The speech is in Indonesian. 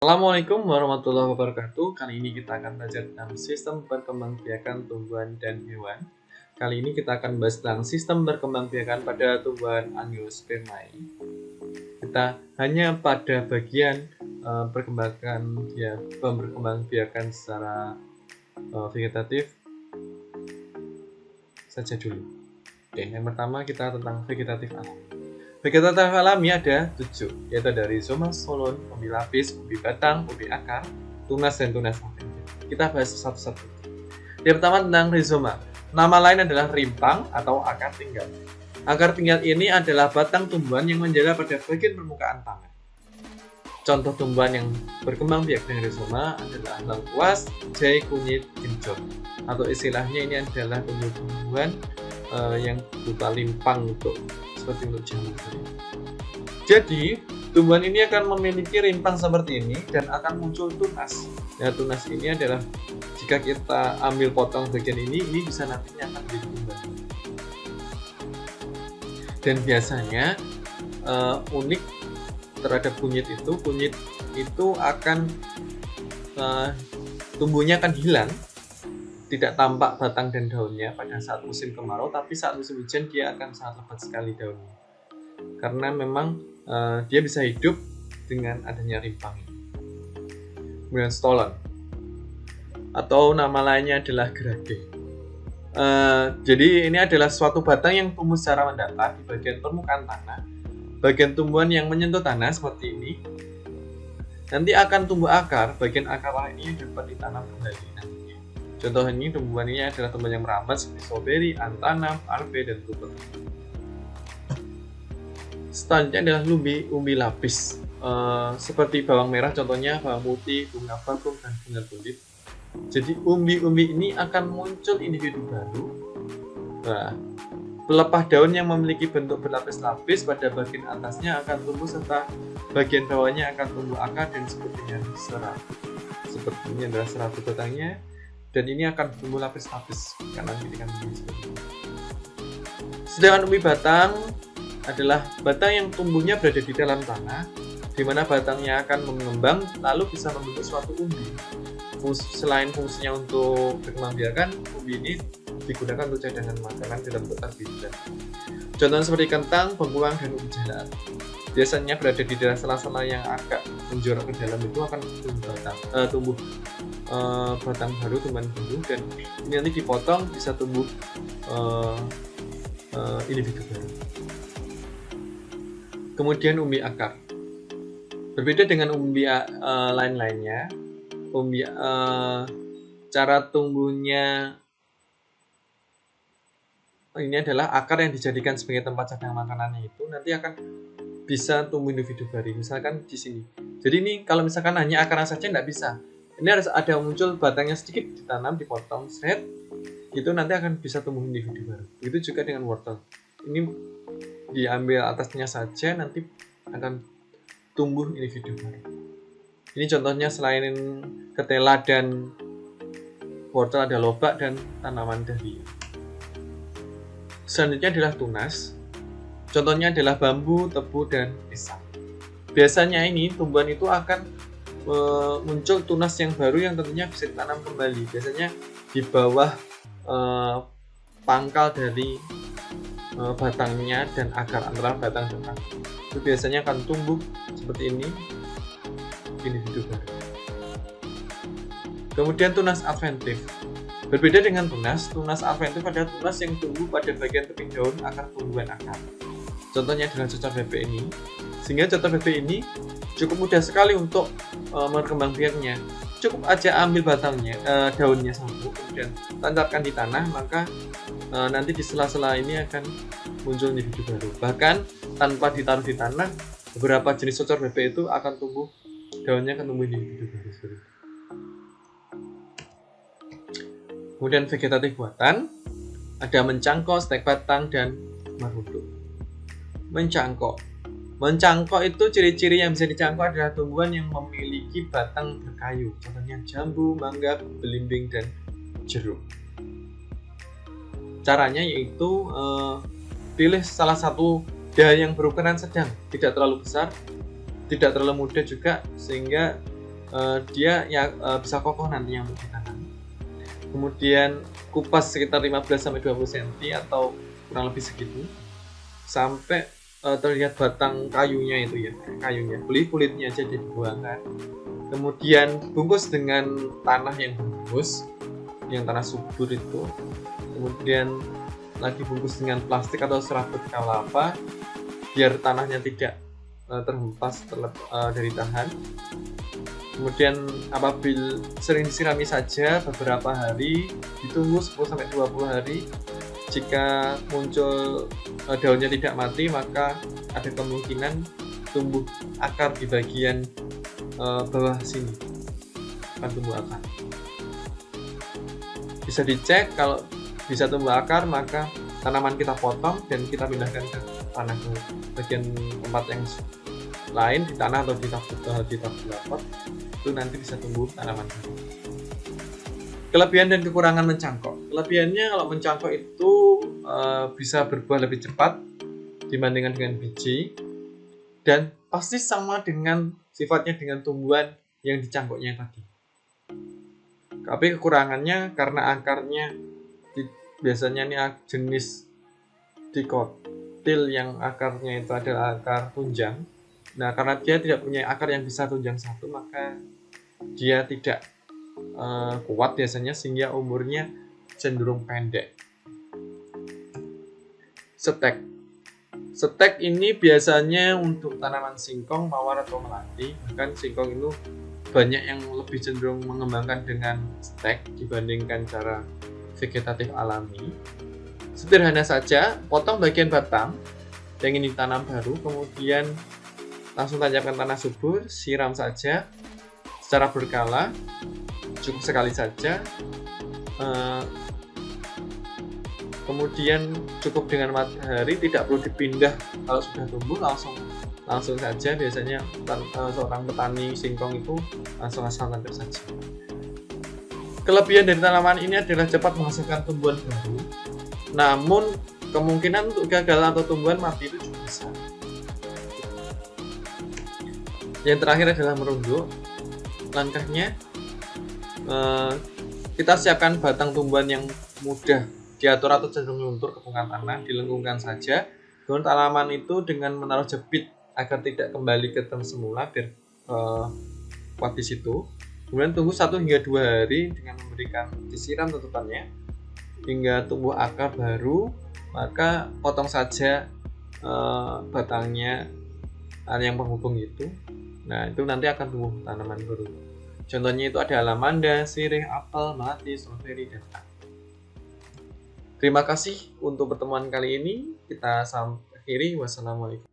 Assalamualaikum warahmatullahi wabarakatuh. Kali ini kita akan belajar tentang sistem perkembangbiakan tumbuhan dan hewan. Kali ini kita akan bahas tentang sistem perkembangbiakan pada tumbuhan Angiospermae. Kita hanya pada bagian perkembangbiakan secara vegetatif saja dulu. Oke, yang pertama kita tentang vegetatif alami. Vegetatif alami ada 7, yaitu dari rizoma, solon, umbi lapis, umbi batang, umbi akar, tunas, dan tunas adventitia. Kita bahas satu-satu. Yang pertama tentang rizoma. Nama lain adalah rimpang atau akar tinggal. Akar tinggal ini adalah batang tumbuhan yang menjalar pada bagian permukaan tanah. Contoh tumbuhan yang berkembang biak dengan rizoma adalah lengkuas, jahe, kunyit, genjot. Atau istilahnya ini adalah tumbuhan yang berupa limpang seperti untuk jamur. Jadi, tumbuhan ini akan memiliki rimpang seperti ini dan akan muncul tunas. Nah, tunas ini adalah jika kita ambil potong bagian ini bisa nantinya akan menjadi tumbuhan. Dan biasanya unik terhadap kunyit itu akan tumbuhnya akan hilang. Tidak tampak batang dan daunnya pada saat musim kemarau, tapi saat musim hujan dia akan sangat lebat sekali daunnya. Karena memang dia bisa hidup dengan adanya rimpang ini. Kemudian stolon, atau nama lainnya adalah gerage. Jadi ini adalah suatu batang yang tumbuh secara mendatar di bagian permukaan tanah. Bagian tumbuhan yang menyentuh tanah seperti ini nanti akan tumbuh akar. Bagian akar ini dapat ditanam kembali nantinya. Contoh ini tumbuhan ini adalah tumbuhan yang merambat seperti stroberi, antanam, arve, dan tuber. Selanjutnya adalah umbi lapis, seperti bawang merah, contohnya bawang putih, bunga vakum, dan bunga tulip. Jadi umbi-umbi ini akan muncul individu baru. Nah, pelepah daun yang memiliki bentuk berlapis-lapis pada bagian atasnya akan tumbuh serta bagian bawahnya akan tumbuh akar dan disebut dengan serat. Seperti ini adalah serat batangnya. Dan ini akan tumbuh lapis-lapis karena ini akan tumbuh seperti ini. Sedangkan umbi batang adalah batang yang tumbuhnya berada di dalam tanah, di mana batangnya akan mengembang lalu bisa membentuk suatu umbi. Selain fungsinya untuk berkembangbiakan, umbi ini digunakan untuk cadangan makanan dalam bentuk karbohidrat. Contohnya seperti kentang, bengkuang, dan ubi jalar. Biasanya berada di daerah sela-sela yang agak menjorok ke dalam itu akan tumbuh batang baru, tumbuhan baru, dan ini nanti dipotong bisa tumbuh individu baru. Kemudian umbi akar. Berbeda dengan umbi lain-lainnya, umbi cara tumbuhnya ini adalah akar yang dijadikan sebagai tempat cadangan makanannya itu nanti akan bisa tumbuh individu baru. Misalkan di sini. Jadi ini kalau misalkan hanya akarnya saja tidak bisa. Ini harus ada muncul batangnya sedikit ditanam, dipotong, itu nanti akan bisa tumbuh individu baru. Begitu juga dengan wortel. Ini diambil atasnya saja nanti akan tumbuh individu baru. Ini contohnya selain ketela dan wortel ada lobak dan tanaman dahlia. Selanjutnya adalah tunas. Contohnya adalah bambu, tebu, dan pisang. Biasanya ini tumbuhan itu akan muncul tunas yang baru yang tentunya bisa ditanam kembali. Biasanya di bawah pangkal dari batangnya dan akar, antara batang dan akar. Itu biasanya akan tumbuh seperti ini individu baru. Kemudian tunas adventif. Berbeda dengan tunas adventif adalah tunas yang tumbuh pada bagian tepi daun akar tumbuhan akar. Contohnya adalah cocor bebek ini. Sehingga cocor bebek ini cukup mudah sekali untuk berkembangbiaknya. Cukup aja ambil batangnya, daunnya satu, kemudian tancapkan di tanah, maka nanti di sela-sela ini akan muncul individu baru. Bahkan tanpa ditaruh di tanah, beberapa jenis cocor bebek itu akan tumbuh, daunnya akan tumbuh individu baru. Kemudian vegetatif buatan, ada mencangkok, stek batang, dan marunduk. Mencangkok itu ciri-ciri yang bisa dicangkok adalah tumbuhan yang memiliki batang berkayu, contohnya jambu, mangga, belimbing, dan jeruk. Caranya yaitu pilih salah satu dahan yang berukuran sedang, tidak terlalu besar, tidak terlalu muda juga, sehingga dia ya bisa kokoh nantinya untuk ditanam. Kemudian kupas sekitar 15-20 cm atau kurang lebih segitu sampai terlihat batang kayunya itu ya, kayunya, kulitnya aja dibuangkan. Kemudian bungkus dengan tanah yang bungkus, yang tanah subur itu. Kemudian lagi bungkus dengan plastik atau serabut kelapa biar tanahnya tidak terhempas dari tahan. Kemudian apabila sering disirami saja beberapa hari, ditunggu 10-20 hari. Jika muncul daunnya tidak mati, maka ada kemungkinan tumbuh akar di bagian bawah sini, akan tumbuh akar. Bisa dicek, kalau bisa tumbuh akar maka tanaman kita potong dan kita pindahkan ke tanah, ke bagian tempat yang lain di tanah atau di tabur pot, itu nanti bisa tumbuh tanaman. Kelebihan dan kekurangan mencangkok. Kelebihannya kalau mencangkok itu bisa berbuah lebih cepat dibandingkan dengan biji, dan pasti sama dengan sifatnya dengan tumbuhan yang dicangkoknya tadi. Tapi kekurangannya karena akarnya biasanya ini jenis dikotil yang akarnya itu adalah akar tunjang. Nah, karena dia tidak punya akar yang bisa tunjang satu, maka dia tidak kuat biasanya, sehingga umurnya cenderung pendek. Stek ini biasanya untuk tanaman singkong, mawar atau melati. Bahkan singkong itu banyak yang lebih cenderung mengembangkan dengan stek dibandingkan cara vegetatif alami. Sederhana saja, potong bagian batang yang ingin ditanam baru, kemudian langsung tancapkan tanah subur, siram saja secara berkala, cukup sekali saja. Kemudian cukup dengan matahari, tidak perlu dipindah. Kalau sudah tumbuh langsung saja. Biasanya seorang petani singkong itu langsung asal tanam saja. Kelebihan dari tanaman ini adalah cepat menghasilkan tumbuhan baru, namun kemungkinan untuk gagal atau tumbuhan mati itu juga besar. Yang terakhir adalah merunduk. Langkahnya kita siapkan batang tumbuhan yang mudah diatur atau cenderung luntur ke permukaan tanah, dilengkungkan saja. Kemudian tanaman itu dengan menaruh jepit agar tidak kembali ke tempat semula, biar kuat di situ. Kemudian tunggu 1-2 hari dengan memberikan disiram tutupannya hingga tumbuh akar baru, maka potong saja batangnya yang penghubung itu. Nah, itu nanti akan tumbuh tanaman baru. Contohnya itu ada alamanda, sirih, apel, melati, stroberi, dan anggur. Terima kasih untuk pertemuan kali ini. Kita akhiri. Wassalamualaikum.